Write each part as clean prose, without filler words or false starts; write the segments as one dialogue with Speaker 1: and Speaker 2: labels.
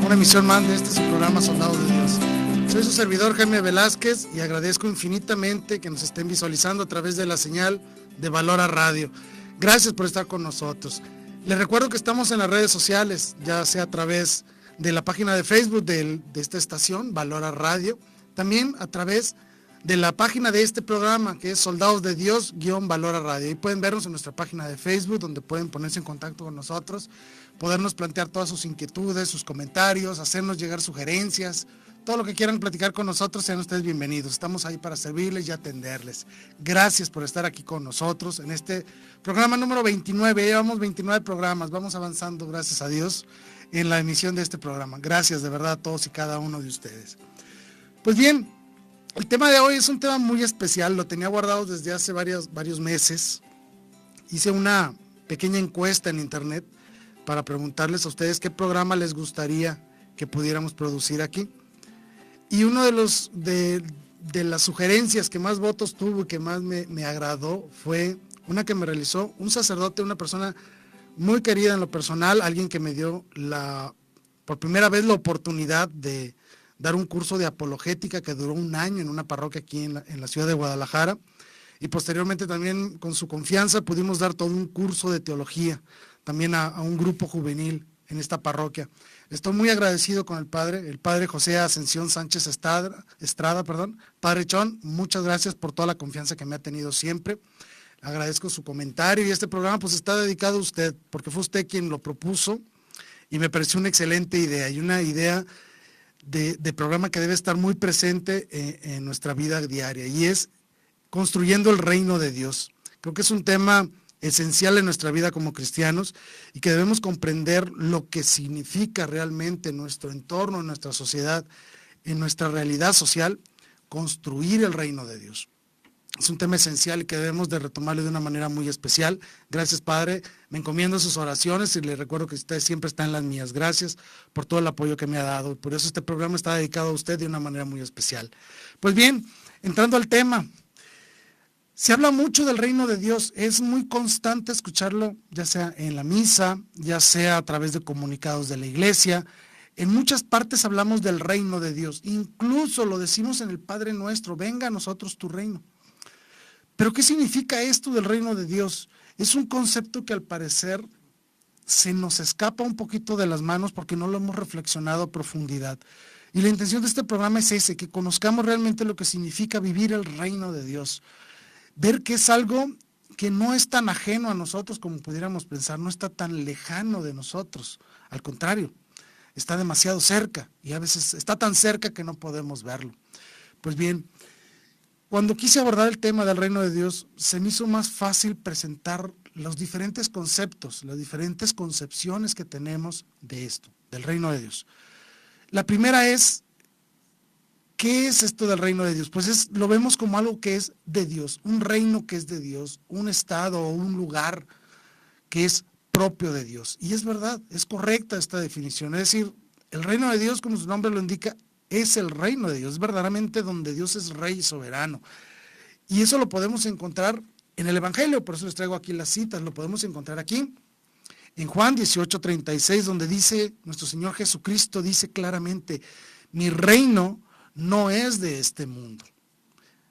Speaker 1: una emisión más de este su programa Soldados de Dios. Soy su servidor Jaime Velázquez y agradezco infinitamente que nos estén visualizando a través de la señal de Valora Radio. Gracias por estar con nosotros. Les recuerdo que estamos en las redes sociales, ya sea a través de la página de Facebook de esta estación, Valora Radio, también a través de la página de este programa, que es Soldados de Dios-Valora Radio. Ahí pueden vernos en nuestra página de Facebook, donde pueden ponerse en contacto con nosotros, podernos plantear todas sus inquietudes, sus comentarios, hacernos llegar sugerencias, todo lo que quieran platicar con nosotros, sean ustedes bienvenidos. Estamos ahí para servirles y atenderles. Gracias por estar aquí con nosotros en este programa número 29. Llevamos 29 programas, vamos avanzando, gracias a Dios, en la emisión de este programa. Gracias de verdad a todos y cada uno de ustedes. Pues bien, el tema de hoy es un tema muy especial, lo tenía guardado desde hace varios meses. Hice una pequeña encuesta en internet para preguntarles a ustedes qué programa les gustaría que pudiéramos producir aquí. Y uno de las sugerencias que más votos tuvo y que más me agradó fue una que me realizó un sacerdote, una persona muy querida en lo personal, alguien que me dio por primera vez la oportunidad de dar un curso de apologética que duró un año en una parroquia aquí en la ciudad de Guadalajara, y posteriormente también con su confianza pudimos dar todo un curso de teología también a un grupo juvenil en esta parroquia. Estoy muy agradecido con el padre José Ascensión Sánchez Estrada. Padre Chon, muchas gracias por toda la confianza que me ha tenido siempre. Agradezco su comentario y este programa pues está dedicado a usted, porque fue usted quien lo propuso y me pareció una excelente idea y una idea de programa que debe estar muy presente en nuestra vida diaria, y es construyendo el reino de Dios. Creo que es un tema esencial en nuestra vida como cristianos y que debemos comprender lo que significa realmente en nuestro entorno, en nuestra sociedad, en nuestra realidad social, construir el reino de Dios. Es un tema esencial y que debemos de retomarlo de una manera muy especial. Gracias, Padre. Me encomiendo sus oraciones y le recuerdo que usted siempre está en las mías. Gracias por todo el apoyo que me ha dado. Por eso este programa está dedicado a usted de una manera muy especial. Pues bien, entrando al tema. Se habla mucho del reino de Dios. Es muy constante escucharlo, ya sea en la misa, ya sea a través de comunicados de la iglesia. En muchas partes hablamos del reino de Dios. Incluso lo decimos en el Padre Nuestro: venga a nosotros tu reino. Pero ¿qué significa esto del reino de Dios? Es un concepto que al parecer se nos escapa un poquito de las manos porque no lo hemos reflexionado a profundidad. Y la intención de este programa es ese, que conozcamos realmente lo que significa vivir el reino de Dios. Ver que es algo que no es tan ajeno a nosotros como pudiéramos pensar, no está tan lejano de nosotros. Al contrario, está demasiado cerca y a veces está tan cerca que no podemos verlo. Pues bien, cuando quise abordar el tema del reino de Dios, se me hizo más fácil presentar los diferentes conceptos, las diferentes concepciones que tenemos de esto, del reino de Dios. La primera es, ¿qué es esto del reino de Dios? Pues lo vemos como algo que es de Dios, un reino que es de Dios, un estado o un lugar que es propio de Dios. Y es verdad, es correcta esta definición. Es decir, el reino de Dios, como su nombre lo indica, es el reino de Dios, es verdaderamente donde Dios es rey y soberano. Y eso lo podemos encontrar en el Evangelio, por eso les traigo aquí las citas, lo podemos encontrar aquí, en Juan 18:36, donde dice, nuestro Señor Jesucristo dice claramente: mi reino no es de este mundo.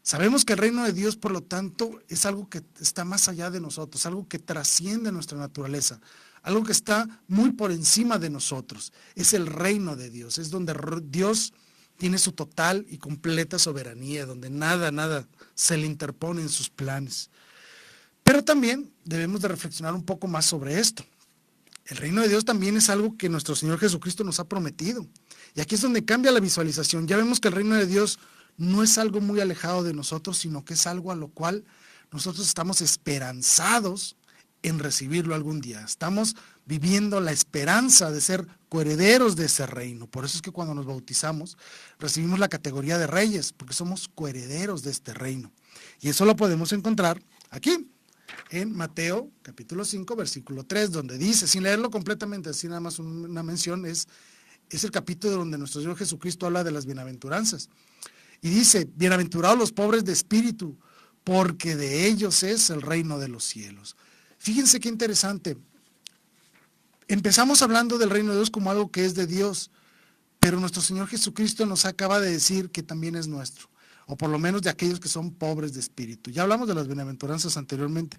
Speaker 1: Sabemos que el reino de Dios, por lo tanto, es algo que está más allá de nosotros, algo que trasciende nuestra naturaleza, algo que está muy por encima de nosotros. Es el reino de Dios, es donde Dios tiene su total y completa soberanía, donde nada se le interpone en sus planes. Pero también debemos de reflexionar un poco más sobre esto. El reino de Dios también es algo que nuestro Señor Jesucristo nos ha prometido. Y aquí es donde cambia la visualización. Ya vemos que el reino de Dios no es algo muy alejado de nosotros, sino que es algo a lo cual nosotros estamos esperanzados en recibirlo algún día. Estamos viviendo la esperanza de ser coherederos de ese reino. Por eso es que cuando nos bautizamos recibimos la categoría de reyes, porque somos coherederos de este reino. Y eso lo podemos encontrar aquí, en Mateo capítulo 5, versículo 3, donde dice, sin leerlo completamente, así nada más una mención, es el capítulo donde nuestro Señor Jesucristo habla de las bienaventuranzas. Y dice, bienaventurados los pobres de espíritu, porque de ellos es el reino de los cielos. Fíjense qué interesante. Empezamos hablando del reino de Dios como algo que es de Dios, pero nuestro Señor Jesucristo nos acaba de decir que también es nuestro, o por lo menos de aquellos que son pobres de espíritu. Ya hablamos de las bienaventuranzas anteriormente,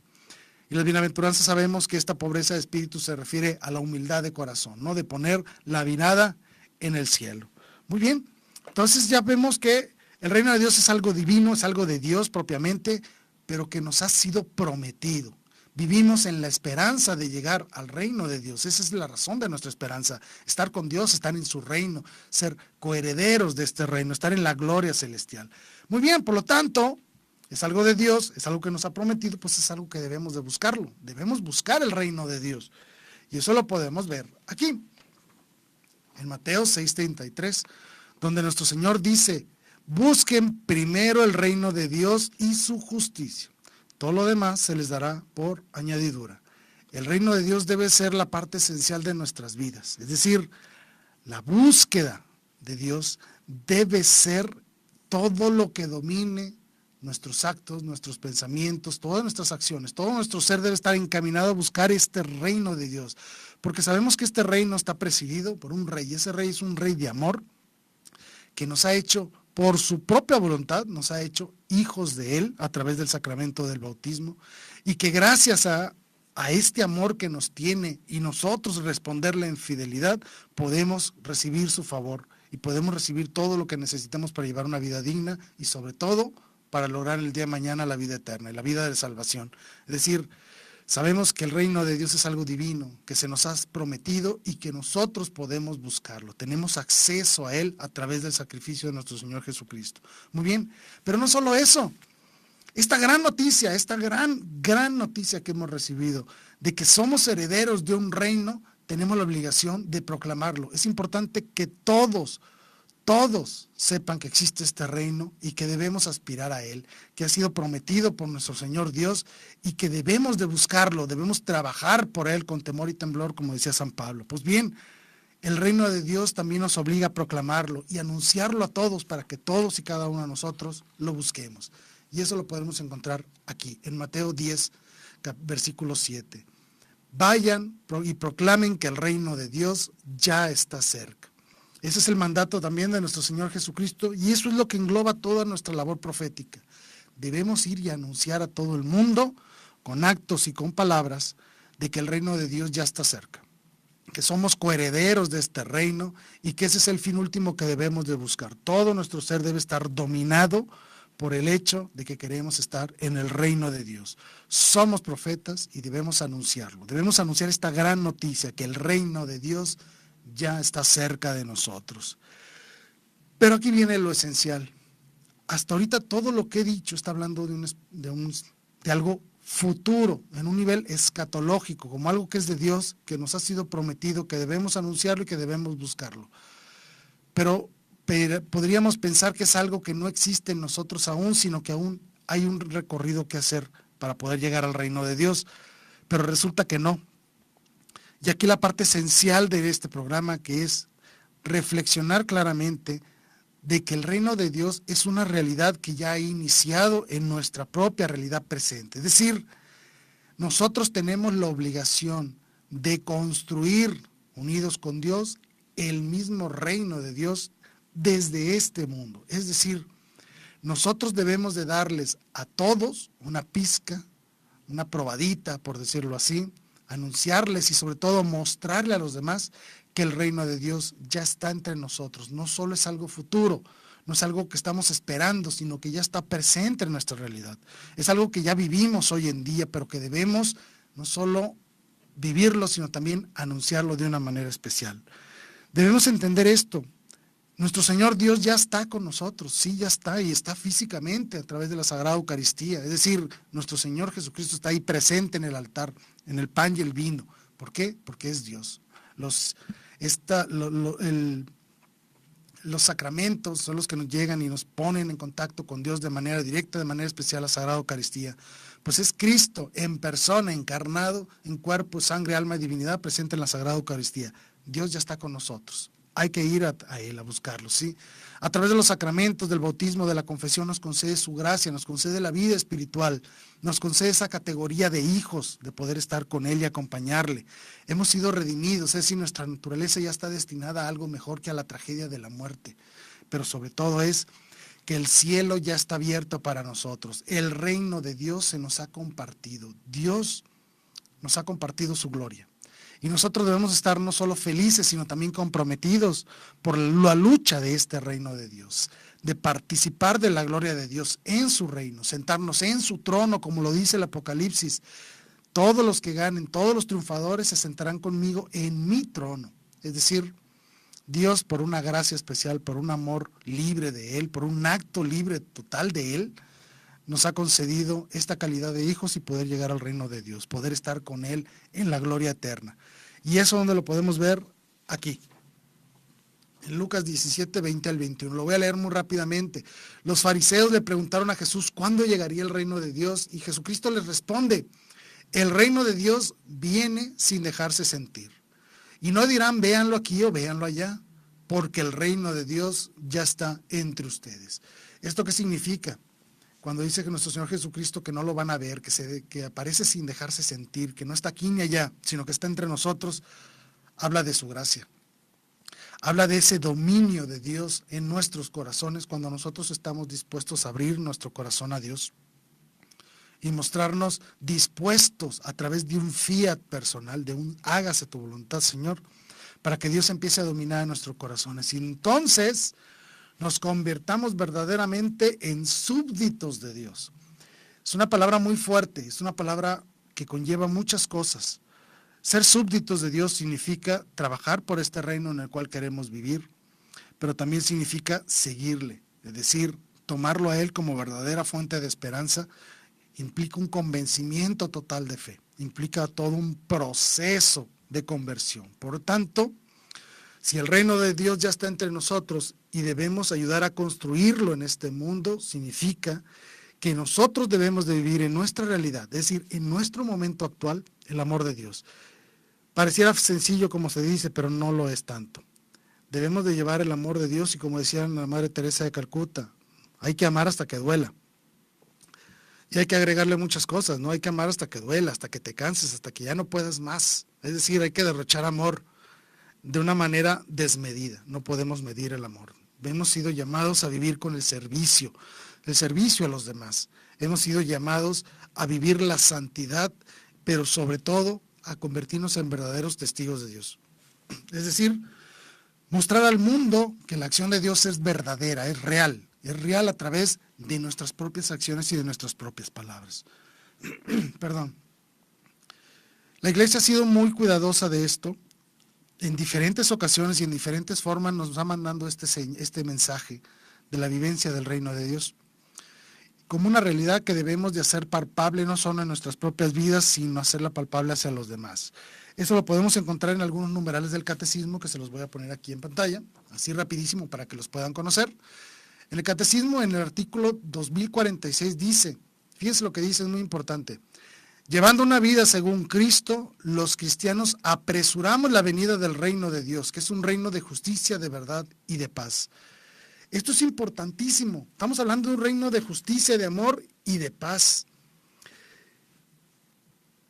Speaker 1: y las bienaventuranzas sabemos que esta pobreza de espíritu se refiere a la humildad de corazón, ¿no? De poner la mirada en el cielo. Muy bien, entonces ya vemos que el reino de Dios es algo divino, es algo de Dios propiamente, pero que nos ha sido prometido. Vivimos en la esperanza de llegar al reino de Dios. Esa es la razón de nuestra esperanza. Estar con Dios, estar en su reino, ser coherederos de este reino, estar en la gloria celestial. Muy bien, por lo tanto, es algo de Dios, es algo que nos ha prometido, pues es algo que debemos de buscarlo. Debemos buscar el reino de Dios. Y eso lo podemos ver aquí, en Mateo 6:33, donde nuestro Señor dice: busquen primero el reino de Dios y su justicia. Todo lo demás se les dará por añadidura. El reino de Dios debe ser la parte esencial de nuestras vidas. Es decir, la búsqueda de Dios debe ser todo lo que domine nuestros actos, nuestros pensamientos, todas nuestras acciones. Todo nuestro ser debe estar encaminado a buscar este reino de Dios. Porque sabemos que este reino está presidido por un rey. Ese rey es un rey de amor que nos ha hecho, por su propia voluntad, nos ha hecho hijos de Él a través del sacramento del bautismo, y que gracias a este amor que nos tiene y nosotros responderle en fidelidad, podemos recibir su favor y podemos recibir todo lo que necesitamos para llevar una vida digna y sobre todo para lograr el día de mañana la vida eterna y la vida de salvación. Es decir, sabemos que el reino de Dios es algo divino, que se nos ha prometido y que nosotros podemos buscarlo. Tenemos acceso a Él a través del sacrificio de nuestro Señor Jesucristo. Muy bien, pero no solo eso. Esta gran noticia, esta gran noticia que hemos recibido, de que somos herederos de un reino, tenemos la obligación de proclamarlo. Es importante que todos sepan que existe este reino y que debemos aspirar a Él, que ha sido prometido por nuestro Señor Dios y que debemos de buscarlo, debemos trabajar por Él con temor y temblor, como decía San Pablo. Pues bien, el reino de Dios también nos obliga a proclamarlo y anunciarlo a todos para que todos y cada uno de nosotros lo busquemos. Y eso lo podemos encontrar aquí, en Mateo 10, versículo 7. Vayan y proclamen que el reino de Dios ya está cerca. Ese es el mandato también de nuestro Señor Jesucristo y eso es lo que engloba toda nuestra labor profética. Debemos ir y anunciar a todo el mundo, con actos y con palabras, de que el reino de Dios ya está cerca, que somos coherederos de este reino y que ese es el fin último que debemos de buscar. Todo nuestro ser debe estar dominado por el hecho de que queremos estar en el reino de Dios. Somos profetas y debemos anunciarlo. Debemos anunciar esta gran noticia, que el reino de Dios ya está cerca de nosotros. Pero aquí viene lo esencial. Hasta ahorita todo lo que he dicho está hablando de algo futuro, en un nivel escatológico, como algo que es de Dios, que nos ha sido prometido, que debemos anunciarlo y que debemos buscarlo. Pero podríamos pensar que es algo que no existe en nosotros aún, sino que aún hay un recorrido que hacer para poder llegar al reino de Dios. Pero resulta que no. Y aquí la parte esencial de este programa, que es reflexionar claramente de que el reino de Dios es una realidad que ya ha iniciado en nuestra propia realidad presente. Es decir, nosotros tenemos la obligación de construir, unidos con Dios, el mismo reino de Dios desde este mundo. Es decir, nosotros debemos de darles a todos una pizca, una probadita, por decirlo así, anunciarles y sobre todo mostrarle a los demás que el reino de Dios ya está entre nosotros. No solo es algo futuro, no es algo que estamos esperando, sino que ya está presente en nuestra realidad. Es algo que ya vivimos hoy en día, pero que debemos no solo vivirlo, sino también anunciarlo de una manera especial. Debemos entender esto. Nuestro Señor Dios ya está con nosotros, sí, ya está, y está físicamente a través de la Sagrada Eucaristía. Es decir, nuestro Señor Jesucristo está ahí presente en el altar, en el pan y el vino. ¿Por qué? Porque es Dios. Los sacramentos son los que nos llegan y nos ponen en contacto con Dios de manera directa, de manera especial la Sagrada Eucaristía. Pues es Cristo en persona, encarnado, en cuerpo, sangre, alma y divinidad, presente en la Sagrada Eucaristía. Dios ya está con nosotros. hay que ir a Él a buscarlo, ¿sí? A través de los sacramentos, del bautismo, de la confesión, nos concede su gracia, nos concede la vida espiritual, nos concede esa categoría de hijos, de poder estar con Él y acompañarle. Hemos sido redimidos, es decir, nuestra naturaleza ya está destinada a algo mejor que a la tragedia de la muerte. Pero sobre todo es que el cielo ya está abierto para nosotros. El reino de Dios se nos ha compartido. Dios nos ha compartido su gloria. Y nosotros debemos estar no solo felices, sino también comprometidos por la lucha de este reino de Dios, de participar de la gloria de Dios en su reino, sentarnos en su trono, como lo dice el Apocalipsis. Todos los que ganen, todos los triunfadores se sentarán conmigo en mi trono. Es decir, Dios, por una gracia especial, por un amor libre de Él, por un acto libre total de Él, nos ha concedido esta calidad de hijos y poder llegar al reino de Dios, poder estar con Él en la gloria eterna. Y eso donde lo podemos ver aquí, en Lucas 17, 20 al 21. Lo voy a leer muy rápidamente. Los fariseos le preguntaron a Jesús cuándo llegaría el reino de Dios, y Jesucristo les responde: el reino de Dios viene sin dejarse sentir. Y no dirán, véanlo aquí o véanlo allá, porque el reino de Dios ya está entre ustedes. ¿Esto qué significa? Cuando dice que nuestro Señor Jesucristo que no lo van a ver, que aparece sin dejarse sentir, que no está aquí ni allá, sino que está entre nosotros, habla de su gracia. Habla de ese dominio de Dios en nuestros corazones cuando nosotros estamos dispuestos a abrir nuestro corazón a Dios y mostrarnos dispuestos a través de un fiat personal, de un hágase tu voluntad, Señor, para que Dios empiece a dominar en nuestros corazones. Y entonces nos convirtamos verdaderamente en súbditos de Dios. Es una palabra muy fuerte, es una palabra que conlleva muchas cosas. Ser súbditos de Dios significa trabajar por este reino en el cual queremos vivir, pero también significa seguirle, es decir, tomarlo a Él como verdadera fuente de esperanza. Implica un convencimiento total de fe, implica todo un proceso de conversión. Por lo tanto, si el reino de Dios ya está entre nosotros y debemos ayudar a construirlo en este mundo, significa que nosotros debemos de vivir en nuestra realidad, es decir, en nuestro momento actual, el amor de Dios. Pareciera sencillo como se dice, pero no lo es tanto. Debemos de llevar el amor de Dios y, como decía la Madre Teresa de Calcuta, hay que amar hasta que duela. Y hay que agregarle muchas cosas, ¿no? Hay que amar hasta que duela, hasta que te canses, hasta que ya no puedas más. Es decir, hay que derrochar amor de una manera desmedida. No podemos medir el amor. Hemos sido llamados a vivir con el servicio a los demás. Hemos sido llamados a vivir la santidad, pero sobre todo a convertirnos en verdaderos testigos de Dios. Es decir, mostrar al mundo que la acción de Dios es verdadera, es real a través de nuestras propias acciones y de nuestras propias palabras. Perdón. La iglesia ha sido muy cuidadosa de esto. En diferentes ocasiones y en diferentes formas nos va mandando este mensaje de la vivencia del reino de Dios como una realidad que debemos de hacer palpable no solo en nuestras propias vidas, sino hacerla palpable hacia los demás. Eso lo podemos encontrar en algunos numerales del catecismo que se los voy a poner aquí en pantalla, así rapidísimo para que los puedan conocer. En el catecismo, en el artículo 2046 dice, fíjense lo que dice, es muy importante: llevando una vida según Cristo, los cristianos apresuramos la venida del reino de Dios, que es un reino de justicia, de verdad y de paz. Esto es importantísimo. Estamos hablando de un reino de justicia, de amor y de paz.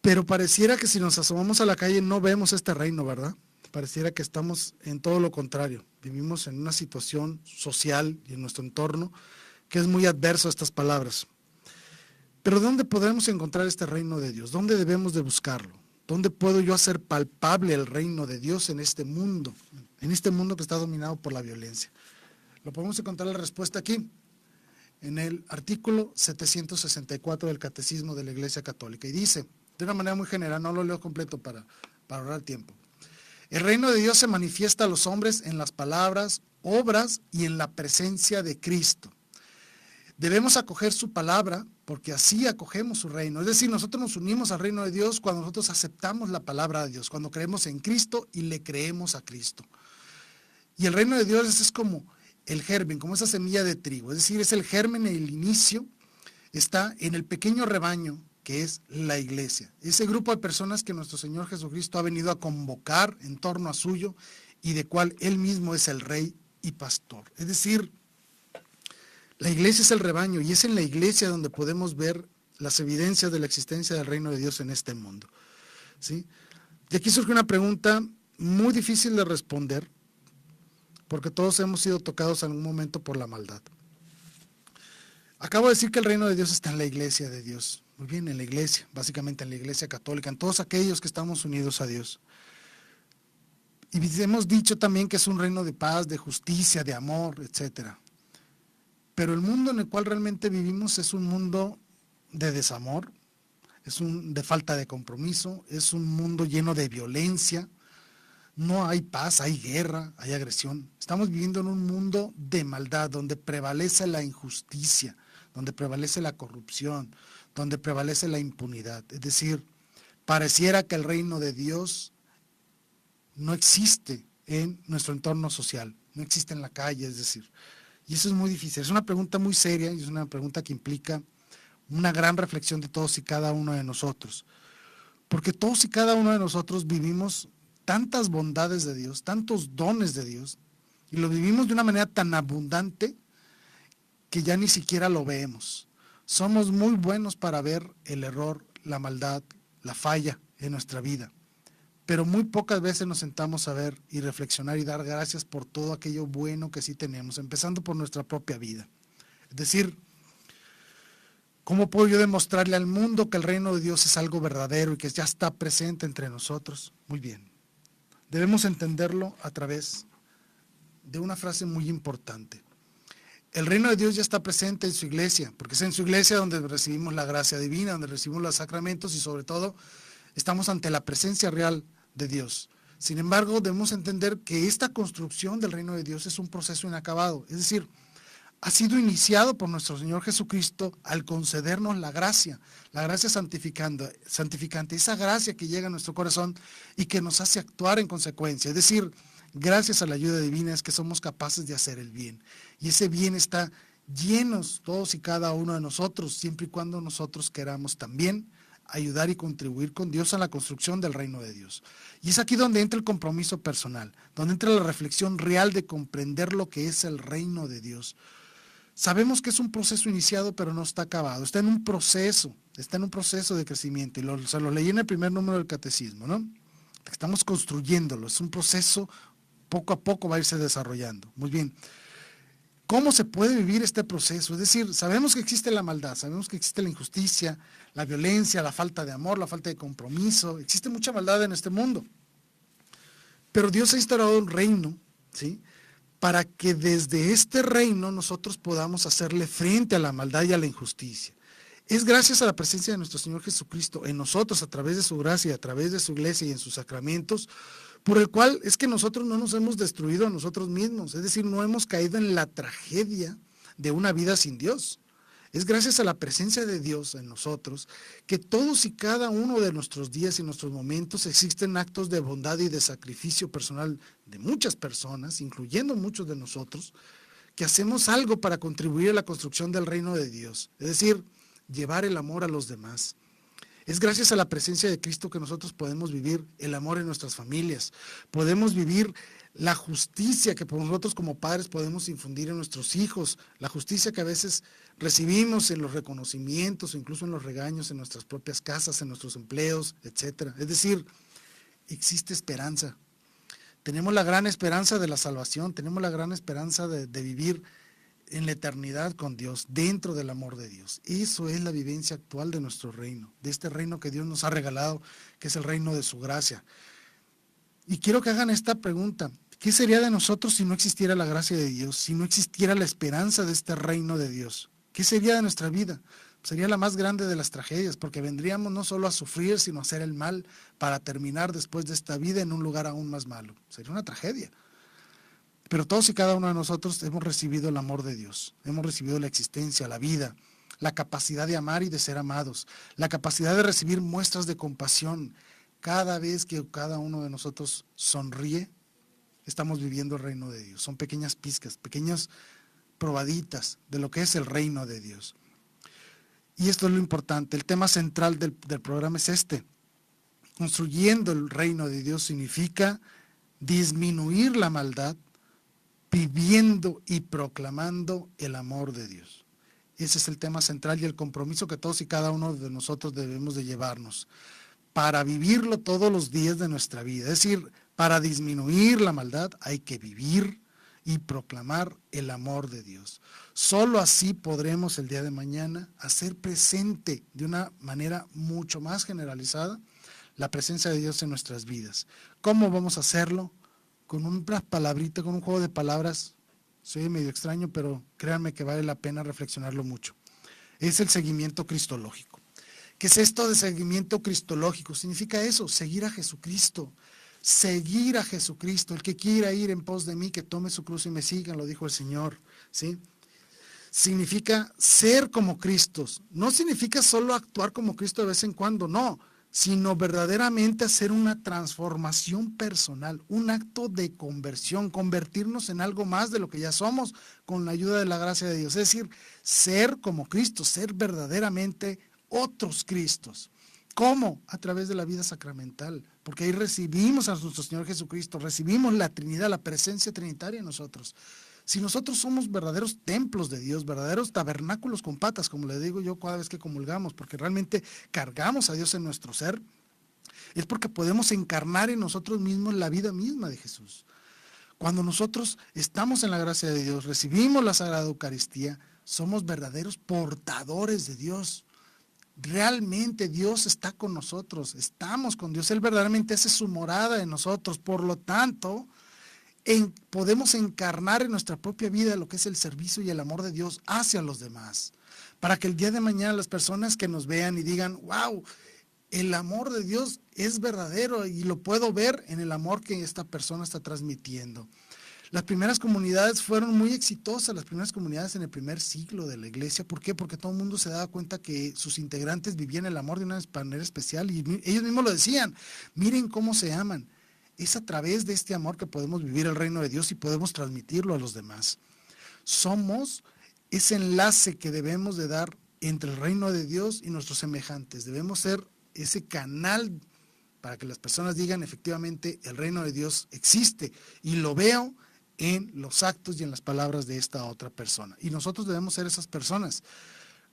Speaker 1: Pero pareciera que si nos asomamos a la calle no vemos este reino, ¿verdad? Pareciera que estamos en todo lo contrario. Vivimos en una situación social y en nuestro entorno que es muy adverso a estas palabras. Pero ¿dónde podemos encontrar este reino de Dios? ¿Dónde debemos de buscarlo? ¿Dónde puedo yo hacer palpable el reino de Dios en este mundo que está dominado por la violencia? Lo podemos encontrar la respuesta aquí, en el artículo 764 del Catecismo de la Iglesia Católica. Y dice, de una manera muy general, no lo leo completo para ahorrar tiempo: el reino de Dios se manifiesta a los hombres en las palabras, obras y en la presencia de Cristo. Debemos acoger su palabra porque así acogemos su reino. Es decir, nosotros nos unimos al reino de Dios cuando nosotros aceptamos la palabra de Dios, cuando creemos en Cristo y le creemos a Cristo. Y el reino de Dios es como el germen, como esa semilla de trigo. Es decir, es el germen, el inicio está en el pequeño rebaño que es la iglesia. Ese grupo de personas que nuestro Señor Jesucristo ha venido a convocar en torno a suyo y de cual Él mismo es el Rey y Pastor. Es decir, la iglesia es el rebaño y es en la iglesia donde podemos ver las evidencias de la existencia del reino de Dios en este mundo, ¿sí? Y aquí surge una pregunta muy difícil de responder, porque todos hemos sido tocados en algún momento por la maldad. Acabo de decir que el reino de Dios está en la iglesia de Dios. Muy bien, en la iglesia, básicamente en la iglesia católica, en todos aquellos que estamos unidos a Dios. Y hemos dicho también que es un reino de paz, de justicia, de amor, etc. Pero el mundo en el cual realmente vivimos es un mundo de desamor, de falta de compromiso, es un mundo lleno de violencia. No hay paz, hay guerra, hay agresión. Estamos viviendo en un mundo de maldad, donde prevalece la injusticia, donde prevalece la corrupción, donde prevalece la impunidad. Es decir, pareciera que el reino de Dios no existe en nuestro entorno social, no existe en la calle, es decir. Y eso es muy difícil. Es una pregunta muy seria y es una pregunta que implica una gran reflexión de todos y cada uno de nosotros. Porque todos y cada uno de nosotros vivimos tantas bondades de Dios, tantos dones de Dios, y lo vivimos de una manera tan abundante que ya ni siquiera lo vemos. Somos muy buenos para ver el error, la maldad, la falla en nuestra vida, pero muy pocas veces nos sentamos a ver y reflexionar y dar gracias por todo aquello bueno que sí tenemos, empezando por nuestra propia vida. Es decir, ¿cómo puedo yo demostrarle al mundo que el reino de Dios es algo verdadero y que ya está presente entre nosotros? Muy bien. Debemos entenderlo a través de una frase muy importante. El reino de Dios ya está presente en su iglesia, porque es en su iglesia donde recibimos la gracia divina, donde recibimos los sacramentos y sobre todo estamos ante la presencia real de Dios. Sin embargo, debemos entender que esta construcción del reino de Dios es un proceso inacabado, es decir, ha sido iniciado por nuestro Señor Jesucristo al concedernos la gracia santificante, esa gracia que llega a nuestro corazón y que nos hace actuar en consecuencia. Es decir, gracias a la ayuda divina es que somos capaces de hacer el bien. Y ese bien está llenos todos y cada uno de nosotros, siempre y cuando nosotros queramos también ayudar y contribuir con Dios a la construcción del reino de Dios. Y es aquí donde entra el compromiso personal, donde entra la reflexión real de comprender lo que es el reino de Dios. Sabemos que es un proceso iniciado, pero no está acabado. Está en un proceso de crecimiento. Y se lo leí en el primer número del catecismo, ¿no? Estamos construyéndolo. Es un proceso, poco a poco va a irse desarrollando. Muy bien. ¿Cómo se puede vivir este proceso? Es decir, sabemos que existe la maldad, sabemos que existe la injusticia, la violencia, la falta de amor, la falta de compromiso. Existe mucha maldad en este mundo. Pero Dios ha instaurado un reino, ¿sí?, para que desde este reino nosotros podamos hacerle frente a la maldad y a la injusticia. Es gracias a la presencia de nuestro Señor Jesucristo en nosotros, a través de su gracia, a través de su iglesia y en sus sacramentos, por el cual es que nosotros no nos hemos destruido a nosotros mismos, es decir, no hemos caído en la tragedia de una vida sin Dios. Es gracias a la presencia de Dios en nosotros que todos y cada uno de nuestros días y nuestros momentos existen actos de bondad y de sacrificio personal de muchas personas, incluyendo muchos de nosotros, que hacemos algo para contribuir a la construcción del reino de Dios, es decir, llevar el amor a los demás. Es gracias a la presencia de Cristo que nosotros podemos vivir el amor en nuestras familias, podemos vivir la justicia que por nosotros como padres podemos infundir en nuestros hijos, la justicia que a veces recibimos en los reconocimientos o incluso en los regaños en nuestras propias casas, en nuestros empleos, etc. Es decir, existe esperanza. Tenemos la gran esperanza de la salvación, tenemos la gran esperanza de vivir en la eternidad con Dios, dentro del amor de Dios. Eso es la vivencia actual de nuestro reino, de este reino que Dios nos ha regalado, que es el reino de su gracia. Y quiero que hagan esta pregunta: ¿qué sería de nosotros si no existiera la gracia de Dios, si no existiera la esperanza de este reino de Dios? ¿Qué sería de nuestra vida? Sería la más grande de las tragedias, porque vendríamos no solo a sufrir, sino a hacer el mal para terminar después de esta vida en un lugar aún más malo. Sería una tragedia. Pero todos y cada uno de nosotros hemos recibido el amor de Dios, hemos recibido la existencia, la vida, la capacidad de amar y de ser amados, la capacidad de recibir muestras de compasión. Cada vez que cada uno de nosotros sonríe, estamos viviendo el reino de Dios. Son pequeñas pizcas, pequeñas probaditas de lo que es el reino de Dios. Y esto es lo importante. El tema central del programa es este. Construyendo el reino de Dios significa disminuir la maldad, viviendo y proclamando el amor de Dios. Ese es el tema central y el compromiso que todos y cada uno de nosotros debemos de llevarnos para vivirlo todos los días de nuestra vida. Es decir, para disminuir la maldad hay que vivir y proclamar el amor de Dios. Solo así podremos el día de mañana hacer presente de una manera mucho más generalizada la presencia de Dios en nuestras vidas. ¿Cómo vamos a hacerlo? Con una palabrita, con un juego de palabras. Soy medio extraño, pero créanme que vale la pena reflexionarlo mucho. Es el seguimiento cristológico. ¿Qué es esto de seguimiento cristológico? Significa eso, seguir a Jesucristo. Seguir a Jesucristo. El que quiera ir en pos de mí, que tome su cruz y me siga, lo dijo el Señor. ¿Sí? Significa ser como Cristo. No significa solo actuar como Cristo de vez en cuando, no, sino verdaderamente hacer una transformación personal, un acto de conversión, convertirnos en algo más de lo que ya somos con la ayuda de la gracia de Dios. Es decir, ser como Cristo, ser verdaderamente otros Cristos. ¿Cómo? A través de la vida sacramental, porque ahí recibimos a nuestro Señor Jesucristo, recibimos la Trinidad, la presencia trinitaria en nosotros. Si nosotros somos verdaderos templos de Dios, verdaderos tabernáculos con patas, como le digo yo cada vez que comulgamos, porque realmente cargamos a Dios en nuestro ser, es porque podemos encarnar en nosotros mismos la vida misma de Jesús. Cuando nosotros estamos en la gracia de Dios, recibimos la Sagrada Eucaristía, somos verdaderos portadores de Dios. Realmente Dios está con nosotros, estamos con Dios, Él verdaderamente hace su morada en nosotros, por lo tanto, podemos encarnar en nuestra propia vida lo que es el servicio y el amor de Dios hacia los demás, para que el día de mañana las personas que nos vean y digan, wow, el amor de Dios es verdadero y lo puedo ver en el amor que esta persona está transmitiendo. Las primeras comunidades fueron muy exitosas, las primeras comunidades en el primer siglo de la iglesia. ¿Por qué? Porque todo el mundo se daba cuenta que sus integrantes vivían el amor de una manera especial y ellos mismos lo decían, miren cómo se aman. Es a través de este amor que podemos vivir el reino de Dios y podemos transmitirlo a los demás. Somos ese enlace que debemos de dar entre el reino de Dios y nuestros semejantes. Debemos ser ese canal para que las personas digan efectivamente el reino de Dios existe y lo veo en los actos y en las palabras de esta otra persona. Y nosotros debemos ser esas personas,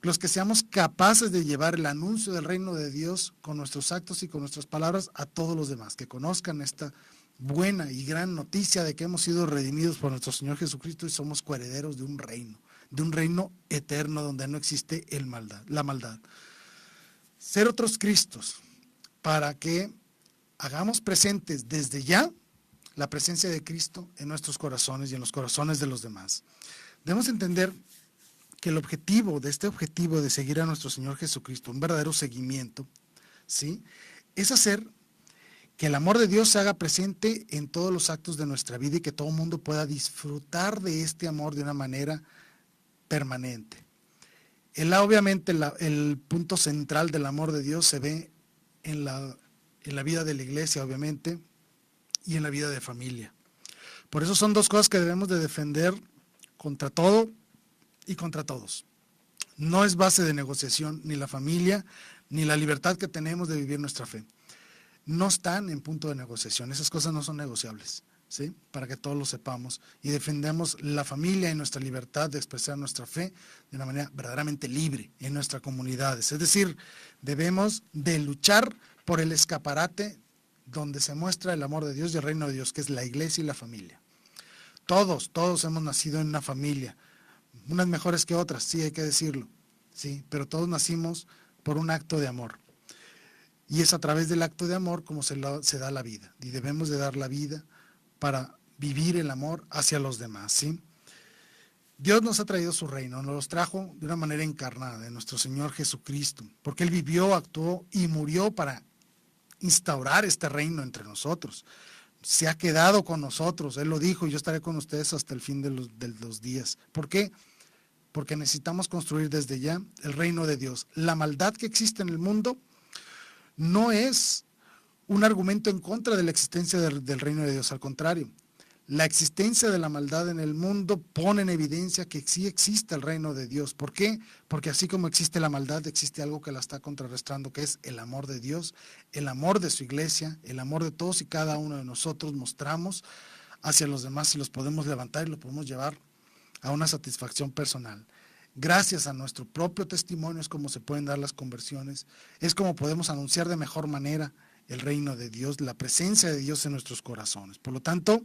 Speaker 1: los que seamos capaces de llevar el anuncio del reino de Dios con nuestros actos y con nuestras palabras a todos los demás, que conozcan esta buena y gran noticia de que hemos sido redimidos por nuestro Señor Jesucristo y somos coherederos de un reino eterno donde no existe la maldad. Ser otros Cristos para que hagamos presentes desde ya la presencia de Cristo en nuestros corazones y en los corazones de los demás. Debemos entender que el objetivo de seguir a nuestro Señor Jesucristo, un verdadero seguimiento, ¿sí?, es hacer que el amor de Dios se haga presente en todos los actos de nuestra vida y que todo el mundo pueda disfrutar de este amor de una manera permanente. Obviamente el punto central del amor de Dios se ve en la vida de la iglesia, obviamente, y en la vida de familia. Por eso son dos cosas que debemos de defender contra todo y contra todos. No es base de negociación ni la familia, ni la libertad que tenemos de vivir nuestra fe. No están en punto de negociación, esas cosas no son negociables, ¿sí?, para que todos lo sepamos y defendemos la familia y nuestra libertad de expresar nuestra fe de una manera verdaderamente libre en nuestras comunidades. Es decir, debemos de luchar por el escaparate donde se muestra el amor de Dios y el reino de Dios, que es la iglesia y la familia. Todos hemos nacido en una familia, unas mejores que otras, sí, hay que decirlo, sí, pero todos nacimos por un acto de amor. Y es a través del acto de amor como se da la vida. Y debemos de dar la vida para vivir el amor hacia los demás, ¿sí? Dios nos ha traído su reino, nos los trajo de una manera encarnada en nuestro Señor Jesucristo, porque Él vivió, actuó y murió para instaurar este reino entre nosotros. Se ha quedado con nosotros, Él lo dijo, yo estaré con ustedes hasta el fin de los días. ¿Por qué? Porque necesitamos construir desde ya el reino de Dios. La maldad que existe en el mundo no es un argumento en contra de la existencia del reino de Dios, al contrario. La existencia de la maldad en el mundo pone en evidencia que sí existe el reino de Dios. ¿Por qué? Porque así como existe la maldad, existe algo que la está contrarrestando, que es el amor de Dios, el amor de su iglesia, el amor de todos y cada uno de nosotros mostramos hacia los demás y los podemos levantar y los podemos llevar a una satisfacción personal. Gracias a nuestro propio testimonio es como se pueden dar las conversiones, es como podemos anunciar de mejor manera el reino de Dios, la presencia de Dios en nuestros corazones. Por lo tanto,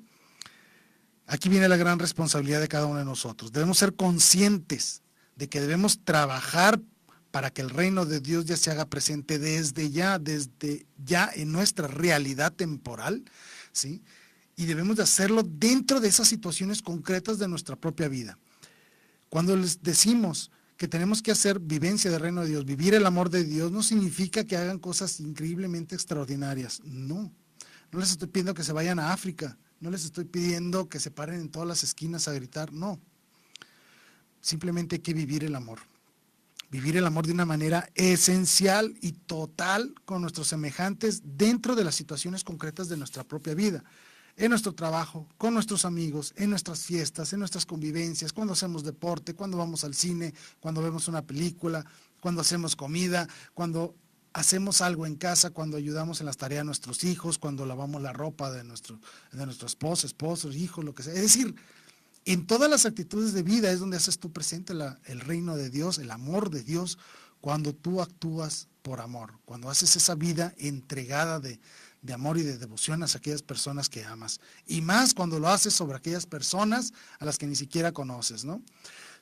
Speaker 1: aquí viene la gran responsabilidad de cada uno de nosotros. Debemos ser conscientes de que debemos trabajar para que el reino de Dios ya se haga presente desde ya en nuestra realidad temporal, ¿sí? Y debemos de hacerlo dentro de esas situaciones concretas de nuestra propia vida. Cuando les decimos que tenemos que hacer vivencia del reino de Dios, vivir el amor de Dios, no significa que hagan cosas increíblemente extraordinarias. No les estoy pidiendo que se vayan a África, no les estoy pidiendo que se paren en todas las esquinas a gritar, no. Simplemente hay que vivir el amor de una manera esencial y total con nuestros semejantes dentro de las situaciones concretas de nuestra propia vida. En nuestro trabajo, con nuestros amigos, en nuestras fiestas, en nuestras convivencias, cuando hacemos deporte, cuando vamos al cine, cuando vemos una película, cuando hacemos comida, cuando hacemos algo en casa, cuando ayudamos en las tareas de nuestros hijos, cuando lavamos la ropa de nuestra esposa, esposos, hijos, lo que sea. Es decir, en todas las actitudes de vida es donde haces tú presente el reino de Dios, el amor de Dios, cuando tú actúas por amor, cuando haces esa vida entregada de amor y de devoción hacia aquellas personas que amas. Y más cuando lo haces sobre aquellas personas a las que ni siquiera conoces, ¿no?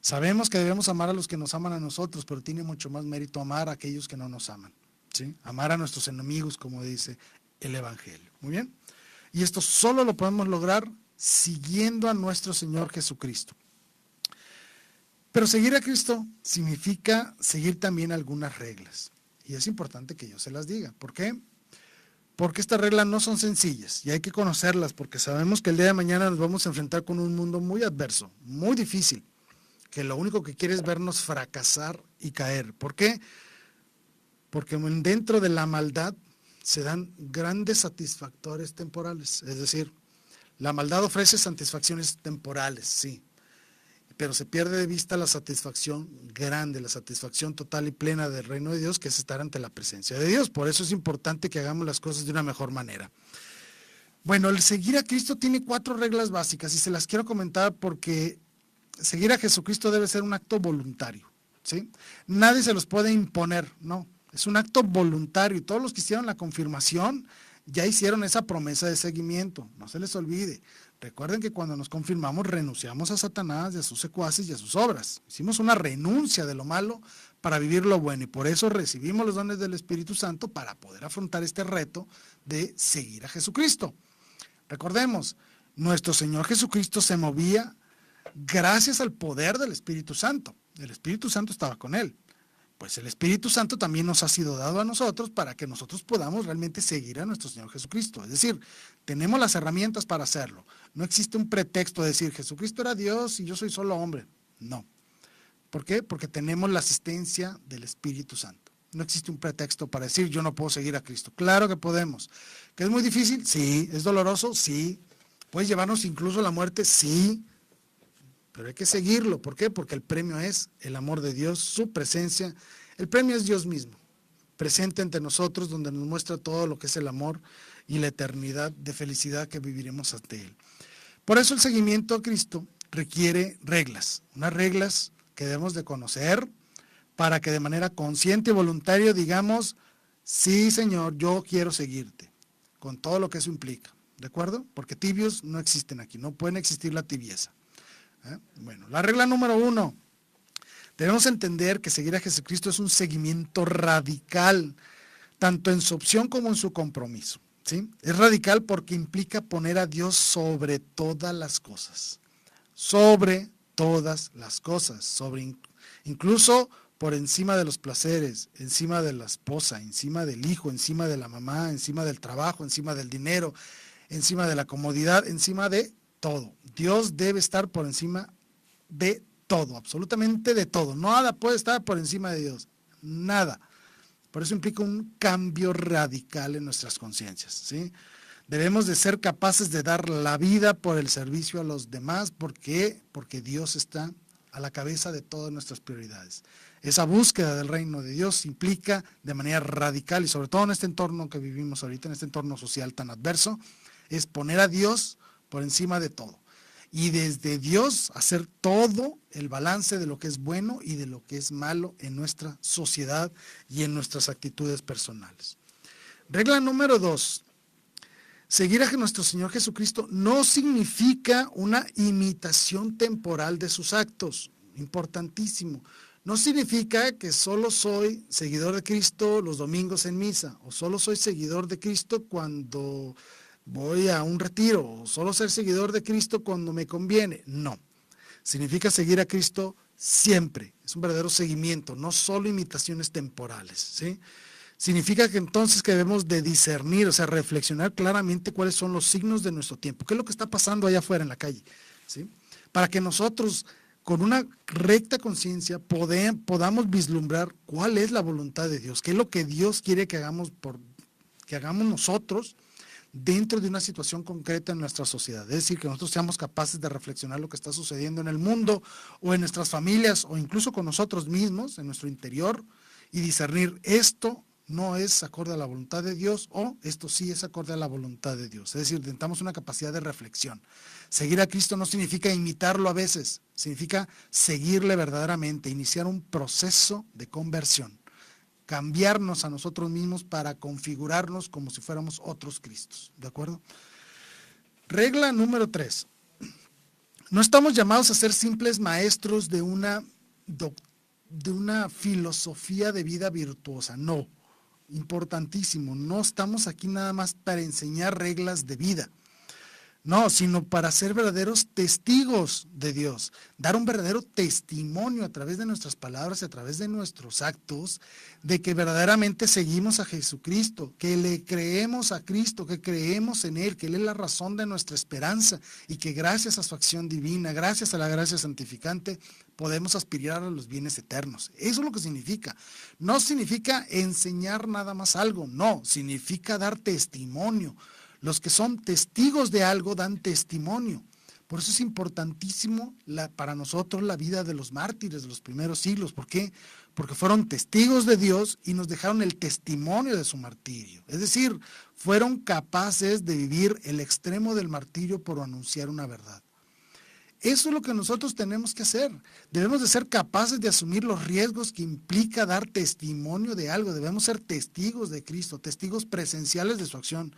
Speaker 1: Sabemos que debemos amar a los que nos aman a nosotros, pero tiene mucho más mérito amar a aquellos que no nos aman, ¿sí? Amar a nuestros enemigos, como dice el Evangelio. Muy bien. Y esto solo lo podemos lograr siguiendo a nuestro Señor Jesucristo. Pero seguir a Cristo significa seguir también algunas reglas. Y es importante que yo se las diga. ¿Por qué? Porque estas reglas no son sencillas y hay que conocerlas porque sabemos que el día de mañana nos vamos a enfrentar con un mundo muy adverso, muy difícil, que lo único que quiere es vernos fracasar y caer. ¿Por qué? Porque dentro de la maldad se dan grandes satisfactores temporales. Es decir, la maldad ofrece satisfacciones temporales, sí, pero se pierde de vista la satisfacción grande, la satisfacción total y plena del reino de Dios, que es estar ante la presencia de Dios. Por eso es importante que hagamos las cosas de una mejor manera. Bueno, el seguir a Cristo tiene 4 reglas básicas y se las quiero comentar porque seguir a Jesucristo debe ser un acto voluntario, ¿sí? Nadie se los puede imponer, no, es un acto voluntario y todos los que hicieron la confirmación ya hicieron esa promesa de seguimiento, no se les olvide. Recuerden que cuando nos confirmamos renunciamos a Satanás y a sus secuaces y a sus obras. Hicimos una renuncia de lo malo para vivir lo bueno y por eso recibimos los dones del Espíritu Santo para poder afrontar este reto de seguir a Jesucristo. Recordemos, nuestro Señor Jesucristo se movía gracias al poder del Espíritu Santo. El Espíritu Santo estaba con él. Pues el Espíritu Santo también nos ha sido dado a nosotros para que nosotros podamos realmente seguir a nuestro Señor Jesucristo. Es decir, tenemos las herramientas para hacerlo. No existe un pretexto de decir, Jesucristo era Dios y yo soy solo hombre. No. ¿Por qué? Porque tenemos la asistencia del Espíritu Santo. No existe un pretexto para decir, yo no puedo seguir a Cristo. Claro que podemos. ¿Que es muy difícil? Sí. ¿Es doloroso? Sí. ¿Puede llevarnos incluso a la muerte? Sí. Pero hay que seguirlo. ¿Por qué? Porque el premio es el amor de Dios, su presencia. El premio es Dios mismo, presente entre nosotros, donde nos muestra todo lo que es el amor y la eternidad de felicidad que viviremos ante Él. Por eso el seguimiento a Cristo requiere reglas, unas reglas que debemos de conocer para que de manera consciente y voluntaria digamos, sí, Señor, yo quiero seguirte, con todo lo que eso implica. ¿De acuerdo? Porque tibios no existen aquí, no pueden existir la tibieza. Bueno, la regla número 1, debemos entender que seguir a Jesucristo es un seguimiento radical, tanto en su opción como en su compromiso, ¿sí? Es radical porque implica poner a Dios sobre todas las cosas, incluso por encima de los placeres, encima de la esposa, encima del hijo, encima de la mamá, encima del trabajo, encima del dinero, encima de la comodidad, encima de todo. Dios debe estar por encima de todo, absolutamente de todo. Nada puede estar por encima de Dios, nada. Por eso implica un cambio radical en nuestras conciencias, ¿sí? Debemos de ser capaces de dar la vida por el servicio a los demás. ¿Por qué? Porque Dios está a la cabeza de todas nuestras prioridades. Esa búsqueda del reino de Dios implica de manera radical, y sobre todo en este entorno que vivimos ahorita, en este entorno social tan adverso, es poner a Dios por encima de todo. Y desde Dios hacer todo el balance de lo que es bueno y de lo que es malo en nuestra sociedad y en nuestras actitudes personales. Regla número 2. Seguir a nuestro Señor Jesucristo no significa una imitación temporal de sus actos. Importantísimo. No significa que solo soy seguidor de Cristo los domingos en misa, o solo soy seguidor de Cristo cuando voy a un retiro, o solo ser seguidor de Cristo cuando me conviene. No. Significa seguir a Cristo siempre. Es un verdadero seguimiento, no solo imitaciones temporales, ¿sí? Significa que entonces que debemos de discernir, o sea, reflexionar claramente cuáles son los signos de nuestro tiempo, qué es lo que está pasando allá afuera en la calle, ¿sí? Para que nosotros, con una recta conciencia, podamos vislumbrar cuál es la voluntad de Dios, qué es lo que Dios quiere que hagamos nosotros dentro de una situación concreta en nuestra sociedad. Es decir, que nosotros seamos capaces de reflexionar lo que está sucediendo en el mundo o en nuestras familias o incluso con nosotros mismos, en nuestro interior, y discernir esto no es acorde a la voluntad de Dios o esto sí es acorde a la voluntad de Dios. Es decir, tentamos una capacidad de reflexión. Seguir a Cristo no significa imitarlo a veces, significa seguirle verdaderamente, iniciar un proceso de conversión, cambiarnos a nosotros mismos para configurarnos como si fuéramos otros Cristos, ¿de acuerdo? Regla número 3. No estamos llamados a ser simples maestros de una filosofía de vida virtuosa, no. Importantísimo, no estamos aquí nada más para enseñar reglas de vida, no, sino para ser verdaderos testigos de Dios, dar un verdadero testimonio a través de nuestras palabras y a través de nuestros actos, de que verdaderamente seguimos a Jesucristo, que le creemos a Cristo, que creemos en Él, que Él es la razón de nuestra esperanza y que gracias a su acción divina, gracias a la gracia santificante, podemos aspirar a los bienes eternos. Eso es lo que significa. No significa enseñar nada más algo, no, significa dar testimonio. Los que son testigos de algo dan testimonio. Por eso es importantísimo para nosotros la vida de los mártires de los primeros siglos. ¿Por qué? Porque fueron testigos de Dios y nos dejaron el testimonio de su martirio. Es decir, fueron capaces de vivir el extremo del martirio por anunciar una verdad. Eso es lo que nosotros tenemos que hacer. Debemos de ser capaces de asumir los riesgos que implica dar testimonio de algo. Debemos ser testigos de Cristo, testigos presenciales de su acción.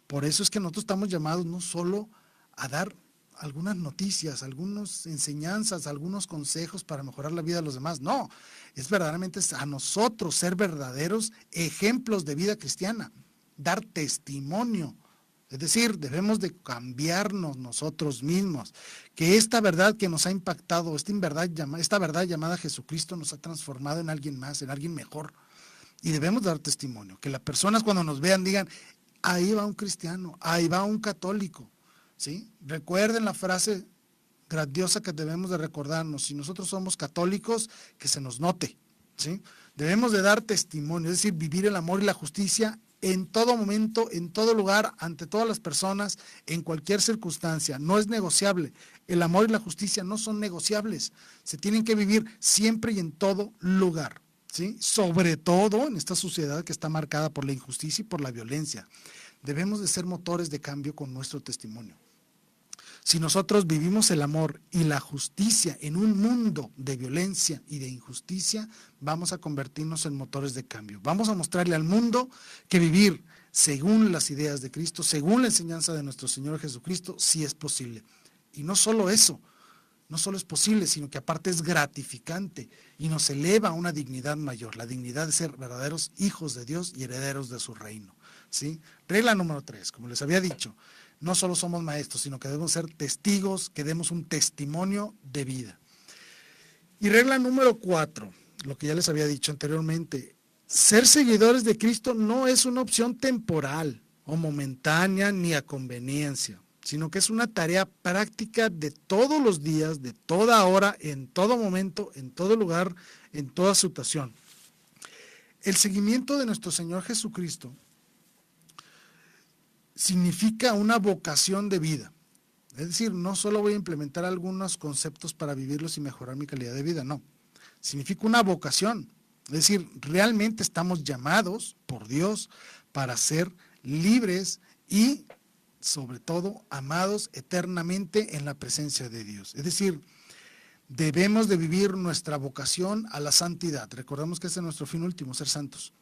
Speaker 1: Por eso es que nosotros estamos llamados no solo a dar algunas noticias, algunas enseñanzas, algunos consejos para mejorar la vida de los demás. No, es verdaderamente a nosotros ser verdaderos ejemplos de vida cristiana, dar testimonio. Es decir, debemos de cambiarnos nosotros mismos, que esta verdad que nos ha impactado, esta verdad llamada Jesucristo nos ha transformado en alguien más, en alguien mejor. Y debemos dar testimonio, que las personas cuando nos vean digan, ahí va un cristiano, ahí va un católico, ¿sí? Recuerden la frase grandiosa que debemos de recordarnos, si nosotros somos católicos, que se nos note, ¿sí? Debemos de dar testimonio, es decir, vivir el amor y la justicia en todo momento, en todo lugar, ante todas las personas, en cualquier circunstancia. No es negociable. El amor y la justicia no son negociables. Se tienen que vivir siempre y en todo lugar, ¿sí? Sobre todo en esta sociedad que está marcada por la injusticia y por la violencia. Debemos de ser motores de cambio con nuestro testimonio. Si nosotros vivimos el amor y la justicia en un mundo de violencia y de injusticia, vamos a convertirnos en motores de cambio. Vamos a mostrarle al mundo que vivir según las ideas de Cristo, según la enseñanza de nuestro Señor Jesucristo, sí es posible. Y no solo eso, no solo es posible, sino que aparte es gratificante y nos eleva a una dignidad mayor, la dignidad de ser verdaderos hijos de Dios y herederos de su reino, ¿sí? Regla número 3, como les había dicho, no solo somos maestros, sino que debemos ser testigos, que demos un testimonio de vida. Y regla número 4, lo que ya les había dicho anteriormente, ser seguidores de Cristo no es una opción temporal o momentánea ni a conveniencia, sino que es una tarea práctica de todos los días, de toda hora, en todo momento, en todo lugar, en toda situación. El seguimiento de nuestro Señor Jesucristo significa una vocación de vida. Es decir, no solo voy a implementar algunos conceptos para vivirlos y mejorar mi calidad de vida, no. Significa una vocación. Es decir, realmente estamos llamados por Dios para ser libres y, sobre todo, amados eternamente en la presencia de Dios. Es decir, debemos de vivir nuestra vocación a la santidad. Recordemos que ese es nuestro fin último, ser santos.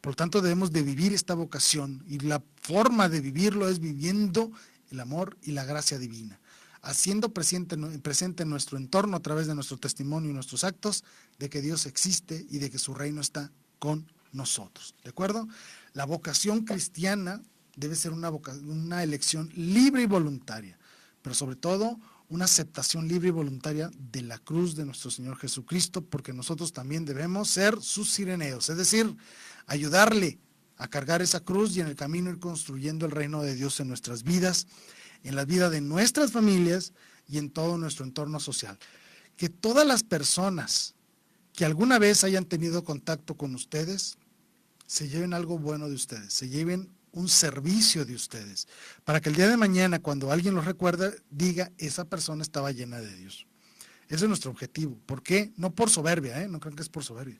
Speaker 1: Por lo tanto, debemos de vivir esta vocación y la forma de vivirlo es viviendo el amor y la gracia divina, haciendo presente en nuestro entorno a través de nuestro testimonio y nuestros actos de que Dios existe y de que su reino está con nosotros. ¿De acuerdo? La vocación cristiana debe ser una elección libre y voluntaria, pero sobre todo una aceptación libre y voluntaria de la cruz de nuestro Señor Jesucristo, porque nosotros también debemos ser sus sireneos, es decir, ayudarle a cargar esa cruz y en el camino ir construyendo el reino de Dios en nuestras vidas, en la vida de nuestras familias y en todo nuestro entorno social. Que todas las personas que alguna vez hayan tenido contacto con ustedes se lleven algo bueno de ustedes, se lleven un servicio de ustedes, para que el día de mañana, cuando alguien los recuerde, diga, esa persona estaba llena de Dios. Ese es nuestro objetivo. ¿Por qué? No por soberbia, no crean que es por soberbia,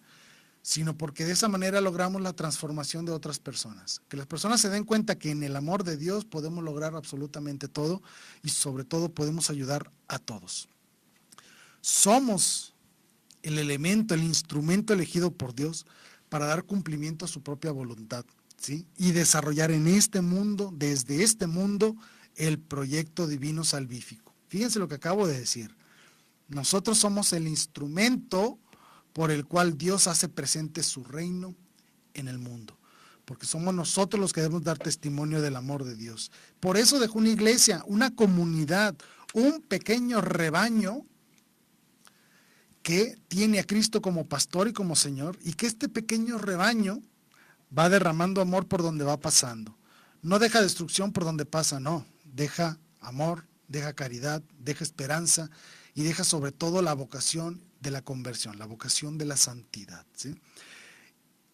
Speaker 1: sino porque de esa manera logramos la transformación de otras personas. Que las personas se den cuenta que en el amor de Dios podemos lograr absolutamente todo y sobre todo podemos ayudar a todos. Somos el elemento, el instrumento elegido por Dios para dar cumplimiento a su propia voluntad, ¿sí? Y desarrollar en este mundo, desde este mundo, el proyecto divino salvífico. Fíjense lo que acabo de decir. Nosotros somos el instrumento por el cual Dios hace presente su reino en el mundo, porque somos nosotros los que debemos dar testimonio del amor de Dios. Por eso dejó una iglesia, una comunidad, un pequeño rebaño que tiene a Cristo como pastor y como Señor, y que este pequeño rebaño va derramando amor por donde va pasando. No deja destrucción por donde pasa, no. Deja amor, deja caridad, deja esperanza y deja sobre todo la vocación de la conversión, la vocación de la santidad, ¿sí?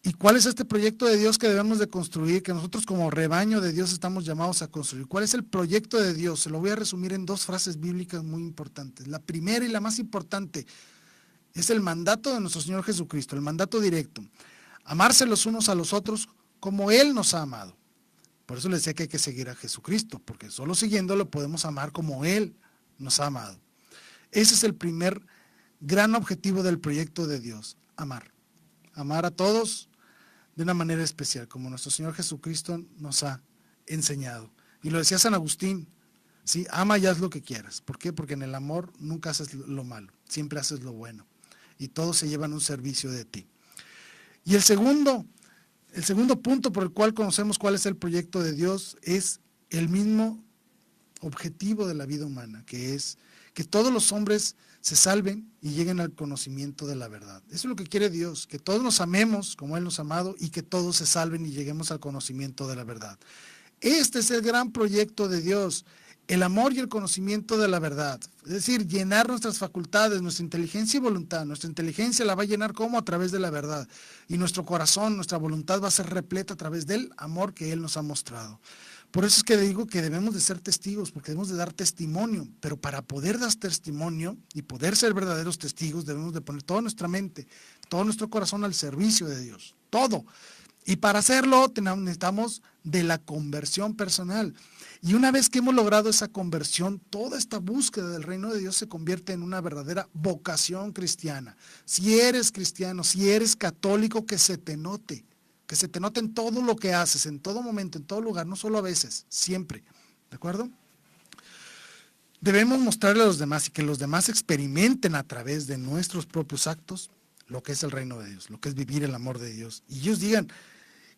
Speaker 1: ¿Y cuál es este proyecto de Dios que debemos de construir, que nosotros como rebaño de Dios estamos llamados a construir? ¿Cuál es el proyecto de Dios? Se lo voy a resumir en dos frases bíblicas muy importantes. La primera y la más importante es el mandato de nuestro Señor Jesucristo, el mandato directo. Amarse los unos a los otros como Él nos ha amado. Por eso les decía que hay que seguir a Jesucristo, porque solo siguiéndolo podemos amar como Él nos ha amado. Ese es el primer gran objetivo del proyecto de Dios, amar. Amar a todos de una manera especial, como nuestro Señor Jesucristo nos ha enseñado. Y lo decía San Agustín, ¿sí? Ama y haz lo que quieras. ¿Por qué? Porque en el amor nunca haces lo malo, siempre haces lo bueno. Y todos se llevan un servicio de ti. Y el segundo punto por el cual conocemos cuál es el proyecto de Dios es el mismo objetivo de la vida humana, que es que todos los hombres se salven y lleguen al conocimiento de la verdad. Eso es lo que quiere Dios, que todos nos amemos como Él nos ha amado y que todos se salven y lleguemos al conocimiento de la verdad. Este es el gran proyecto de Dios, el amor y el conocimiento de la verdad. Es decir, llenar nuestras facultades, nuestra inteligencia y voluntad. Nuestra inteligencia la va a llenar como a través de la verdad. Y nuestro corazón, nuestra voluntad va a ser repleta a través del amor que Él nos ha mostrado. Por eso es que digo que debemos de ser testigos, porque debemos de dar testimonio. Pero para poder dar testimonio y poder ser verdaderos testigos, debemos de poner toda nuestra mente, todo nuestro corazón al servicio de Dios. Todo. Y para hacerlo necesitamos de la conversión personal. Y una vez que hemos logrado esa conversión, toda esta búsqueda del reino de Dios se convierte en una verdadera vocación cristiana. Si eres cristiano, si eres católico, que se te note en todo lo que haces, en todo momento, en todo lugar, no solo a veces, siempre. ¿De acuerdo? Debemos mostrarle a los demás y que los demás experimenten a través de nuestros propios actos lo que es el reino de Dios, lo que es vivir el amor de Dios. Y ellos digan,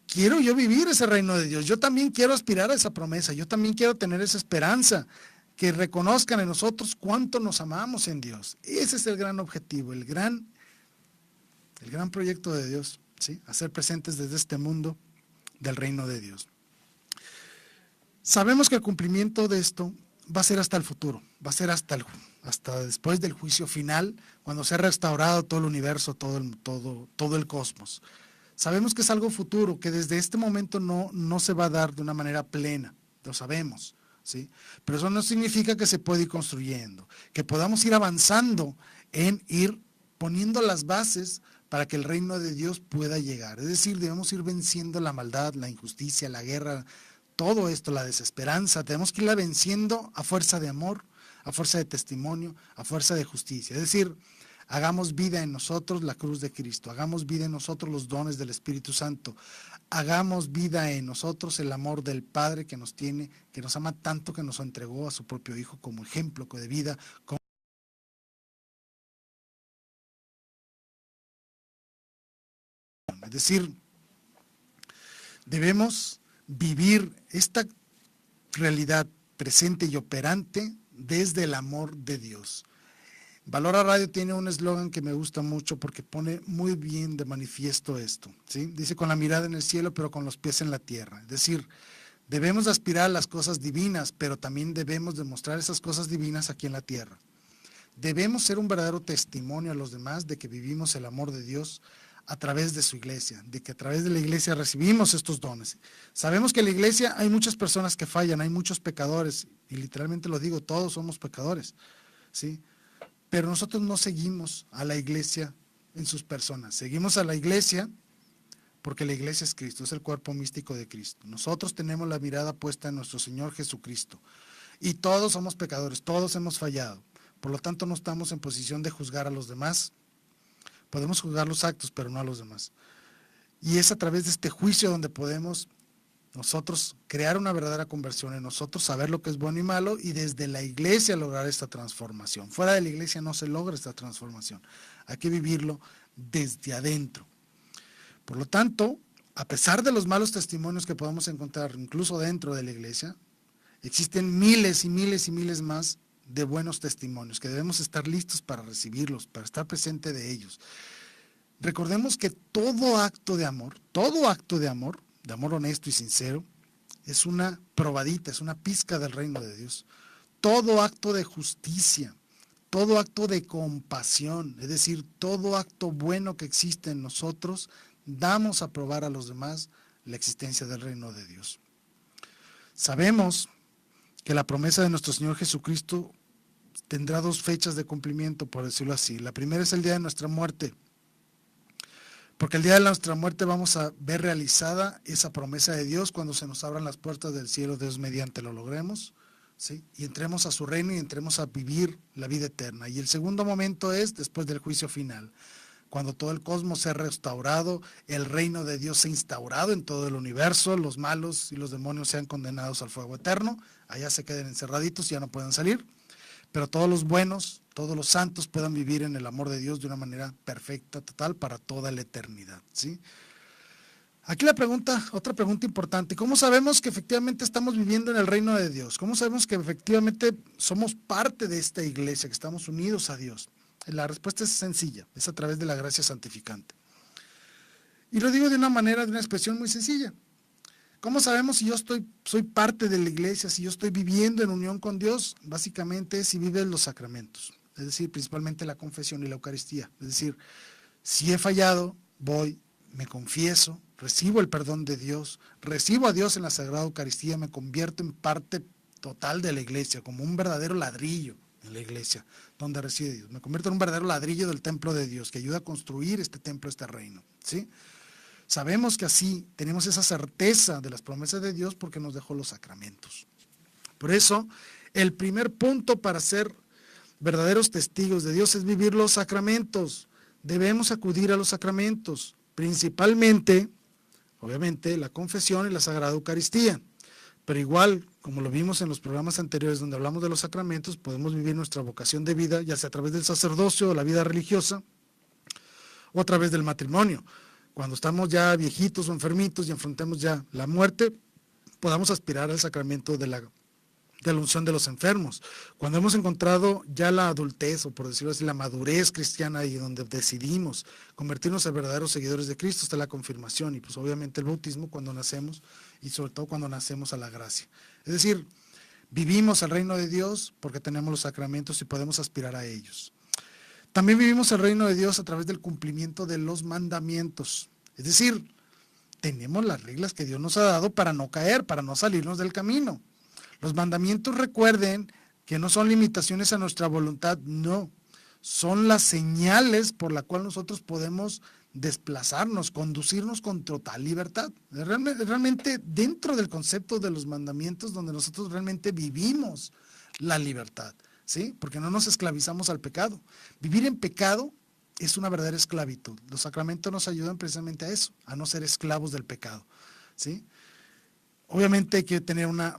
Speaker 1: quiero yo vivir ese reino de Dios, yo también quiero aspirar a esa promesa, yo también quiero tener esa esperanza, que reconozcan en nosotros cuánto nos amamos en Dios. Ese es el gran objetivo, el gran proyecto de Dios, ¿sí? Hacer presentes desde este mundo del reino de Dios. Sabemos que el cumplimiento de esto va a ser hasta el futuro, va a ser hasta después del juicio final, cuando sea restaurado todo el universo, todo el cosmos. Sabemos que es algo futuro, que desde este momento no se va a dar de una manera plena, lo sabemos, ¿sí? Pero eso no significa que se puede ir construyendo, que podamos ir avanzando en ir poniendo las bases para que el reino de Dios pueda llegar. Es decir, debemos ir venciendo la maldad, la injusticia, la guerra, todo esto, la desesperanza. Tenemos que irla venciendo a fuerza de amor, a fuerza de testimonio, a fuerza de justicia. Es decir, hagamos vida en nosotros la cruz de Cristo, hagamos vida en nosotros los dones del Espíritu Santo, hagamos vida en nosotros el amor del Padre que nos tiene, que nos ama tanto que nos entregó a su propio Hijo como ejemplo de vida. Es decir, debemos vivir esta realidad presente y operante desde el amor de Dios. Valora Radio tiene un eslogan que me gusta mucho porque pone muy bien de manifiesto esto, ¿sí? Dice: con la mirada en el cielo, pero con los pies en la tierra. Es decir, debemos aspirar a las cosas divinas, pero también debemos demostrar esas cosas divinas aquí en la tierra. Debemos ser un verdadero testimonio a los demás de que vivimos el amor de Dios a través de su iglesia, de que a través de la iglesia recibimos estos dones. Sabemos que en la iglesia hay muchas personas que fallan, hay muchos pecadores, y literalmente lo digo, todos somos pecadores, ¿sí? Pero nosotros no seguimos a la iglesia en sus personas, seguimos a la iglesia porque la iglesia es Cristo, es el cuerpo místico de Cristo. Nosotros tenemos la mirada puesta en nuestro Señor Jesucristo, y todos somos pecadores, todos hemos fallado, por lo tanto no estamos en posición de juzgar a los demás. Podemos juzgar los actos, pero no a los demás. Y es a través de este juicio donde podemos nosotros crear una verdadera conversión en nosotros, saber lo que es bueno y malo, y desde la iglesia lograr esta transformación. Fuera de la iglesia no se logra esta transformación. Hay que vivirlo desde adentro. Por lo tanto, a pesar de los malos testimonios que podemos encontrar incluso dentro de la iglesia, existen miles y miles y miles más de buenos testimonios, que debemos estar listos para recibirlos, para estar presente de ellos. Recordemos que todo acto de amor honesto y sincero, es una probadita, es una pizca del reino de Dios. Todo acto de justicia, todo acto de compasión, es decir, todo acto bueno que existe en nosotros, damos a probar a los demás la existencia del reino de Dios. Sabemos que la promesa de nuestro Señor Jesucristo tendrá dos fechas de cumplimiento, por decirlo así. La primera es el día de nuestra muerte, porque el día de nuestra muerte vamos a ver realizada esa promesa de Dios cuando se nos abran las puertas del cielo, Dios mediante lo logremos, ¿sí? Y entremos a su reino y entremos a vivir la vida eterna. Y el segundo momento es después del juicio final, cuando todo el cosmos sea restaurado, el reino de Dios sea instaurado en todo el universo, los malos y los demonios sean condenados al fuego eterno, allá se queden encerraditos y ya no puedan salir, pero todos los buenos, todos los santos puedan vivir en el amor de Dios de una manera perfecta, total, para toda la eternidad, ¿sí? Aquí otra pregunta importante: ¿cómo sabemos que efectivamente estamos viviendo en el reino de Dios? ¿Cómo sabemos que efectivamente somos parte de esta iglesia, que estamos unidos a Dios? La respuesta es sencilla, es a través de la gracia santificante. Y lo digo de una manera, de una expresión muy sencilla. ¿Cómo sabemos si yo soy parte de la iglesia, si yo estoy viviendo en unión con Dios? Básicamente es si vives los sacramentos, es decir, principalmente la confesión y la Eucaristía. Es decir, si he fallado, voy, me confieso, recibo el perdón de Dios, recibo a Dios en la Sagrada Eucaristía, me convierto en parte total de la iglesia, como un verdadero ladrillo en la iglesia, donde reside Dios. Me convierto en un verdadero ladrillo del templo de Dios, que ayuda a construir este templo, este reino, ¿sí? Sabemos que así tenemos esa certeza de las promesas de Dios porque nos dejó los sacramentos. Por eso, el primer punto para ser verdaderos testigos de Dios es vivir los sacramentos. Debemos acudir a los sacramentos, principalmente, obviamente, la confesión y la Sagrada Eucaristía. Pero igual, como lo vimos en los programas anteriores donde hablamos de los sacramentos, podemos vivir nuestra vocación de vida, ya sea a través del sacerdocio o la vida religiosa, o a través del matrimonio. Cuando estamos ya viejitos o enfermitos y enfrentemos ya la muerte, podamos aspirar al sacramento de la unción de los enfermos. Cuando hemos encontrado ya la adultez, o por decirlo así, la madurez cristiana, y donde decidimos convertirnos en verdaderos seguidores de Cristo, está la confirmación y pues obviamente el bautismo cuando nacemos, y sobre todo cuando nacemos a la gracia. Es decir, vivimos el reino de Dios porque tenemos los sacramentos y podemos aspirar a ellos. También vivimos el reino de Dios a través del cumplimiento de los mandamientos. Es decir, tenemos las reglas que Dios nos ha dado para no caer, para no salirnos del camino. Los mandamientos, recuerden que no son limitaciones a nuestra voluntad, no, son las señales por la cual nosotros podemos desplazarnos, conducirnos con total libertad. Realmente dentro del concepto de los mandamientos donde nosotros realmente vivimos la libertad, ¿sí? Porque no nos esclavizamos al pecado. Vivir en pecado es una verdadera esclavitud. Los sacramentos nos ayudan precisamente a eso, a no ser esclavos del pecado, ¿sí? Obviamente hay que tener una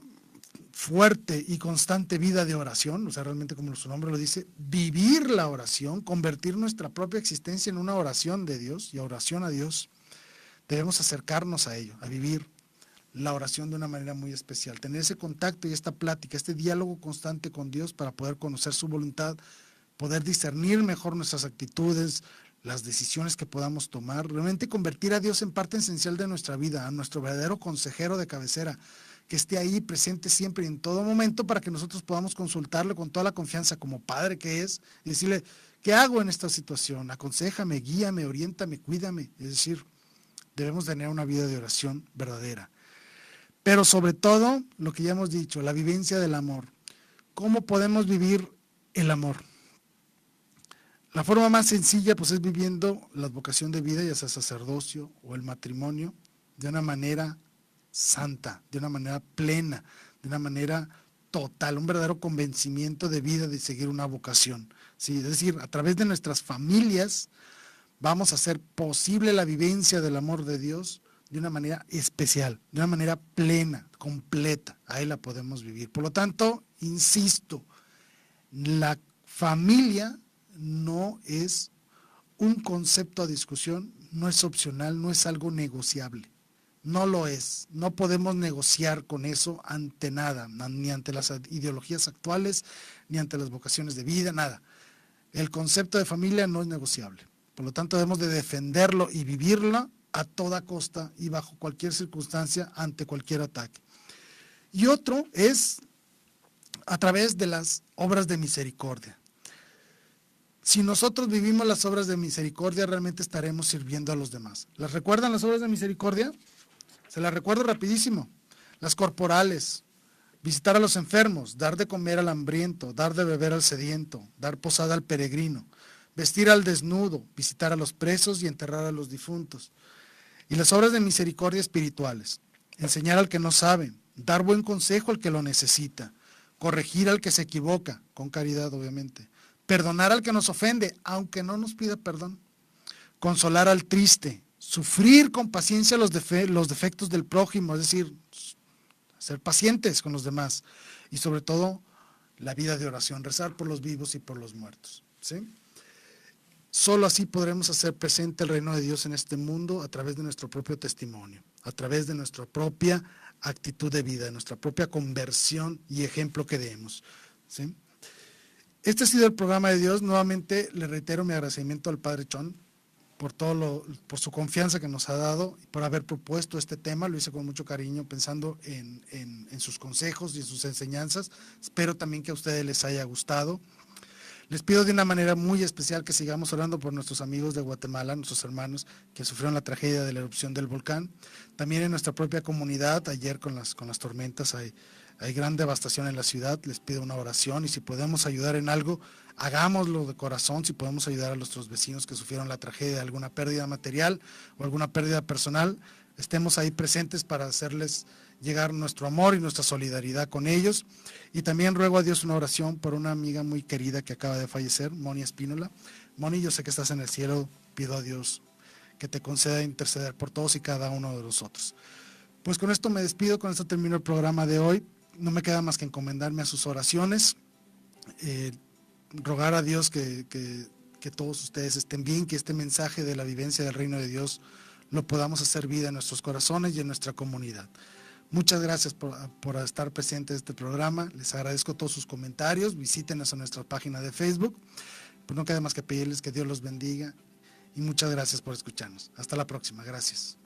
Speaker 1: fuerte y constante vida de oración, o sea, realmente como su nombre lo dice, vivir la oración, convertir nuestra propia existencia en una oración de Dios y oración a Dios. Debemos acercarnos a ello, a vivir la oración de una manera muy especial, tener ese contacto y esta plática, este diálogo constante con Dios para poder conocer su voluntad, poder discernir mejor nuestras actitudes, las decisiones que podamos tomar, realmente convertir a Dios en parte esencial de nuestra vida, a nuestro verdadero consejero de cabecera, que esté ahí presente siempre y en todo momento para que nosotros podamos consultarle con toda la confianza como padre que es y decirle, ¿qué hago en esta situación? Aconséjame, guíame, oriéntame, cuídame. Es decir, debemos tener una vida de oración verdadera. Pero sobre todo, lo que ya hemos dicho, la vivencia del amor. ¿Cómo podemos vivir el amor? La forma más sencilla pues es viviendo la vocación de vida, ya sea sacerdocio o el matrimonio, de una manera santa, de una manera plena, de una manera total, un verdadero convencimiento de vida de seguir una vocación, ¿sí? Es decir, a través de nuestras familias vamos a hacer posible la vivencia del amor de Dios de una manera especial, de una manera plena, completa, ahí la podemos vivir. Por lo tanto, insisto, la familia no es un concepto a discusión, no es opcional, no es algo negociable. No lo es, no podemos negociar con eso ante nada, ni ante las ideologías actuales, ni ante las vocaciones de vida, nada. El concepto de familia no es negociable, por lo tanto debemos de defenderlo y vivirlo a toda costa y bajo cualquier circunstancia, ante cualquier ataque. Y otro es a través de las obras de misericordia. Si nosotros vivimos las obras de misericordia, realmente estaremos sirviendo a los demás. ¿Las recuerdan las obras de misericordia? Se las recuerdo rapidísimo. Las corporales, visitar a los enfermos, dar de comer al hambriento, dar de beber al sediento, dar posada al peregrino, vestir al desnudo, visitar a los presos y enterrar a los difuntos. Y las obras de misericordia espirituales, enseñar al que no sabe, dar buen consejo al que lo necesita, corregir al que se equivoca, con caridad obviamente, perdonar al que nos ofende, aunque no nos pida perdón, consolar al triste, sufrir con paciencia los defectos del prójimo, es decir, ser pacientes con los demás, y sobre todo la vida de oración, rezar por los vivos y por los muertos, ¿sí? Solo así podremos hacer presente el reino de Dios en este mundo a través de nuestro propio testimonio, a través de nuestra propia actitud de vida, de nuestra propia conversión y ejemplo que demos, ¿sí? Este ha sido el programa de Dios. Nuevamente le reitero mi agradecimiento al Padre Chon por por su confianza que nos ha dado, por haber propuesto este tema. Lo hice con mucho cariño, pensando en sus consejos y en sus enseñanzas. Espero también que a ustedes les haya gustado. Les pido de una manera muy especial que sigamos orando por nuestros amigos de Guatemala, nuestros hermanos que sufrieron la tragedia de la erupción del volcán. También en nuestra propia comunidad, ayer con las tormentas hay gran devastación en la ciudad. Les pido una oración y si podemos ayudar en algo, hagámoslo de corazón. Si podemos ayudar a nuestros vecinos que sufrieron la tragedia de alguna pérdida material o alguna pérdida personal, estemos ahí presentes para hacerles llegar nuestro amor y nuestra solidaridad con ellos. Y también ruego a Dios una oración por una amiga muy querida que acaba de fallecer, Moni Espínola. Moni, yo sé que estás en el cielo, pido a Dios que te conceda interceder por todos y cada uno de nosotros. Pues con esto me despido, con esto termino el programa de hoy. No me queda más que encomendarme a sus oraciones, rogar a Dios que todos ustedes estén bien, que este mensaje de la vivencia del reino de Dios lo podamos hacer vida en nuestros corazones y en nuestra comunidad. Muchas gracias por estar presentes en este programa. Les agradezco todos sus comentarios. Visítenos en nuestra página de Facebook. Pues no queda más que pedirles que Dios los bendiga y muchas gracias por escucharnos. Hasta la próxima. Gracias.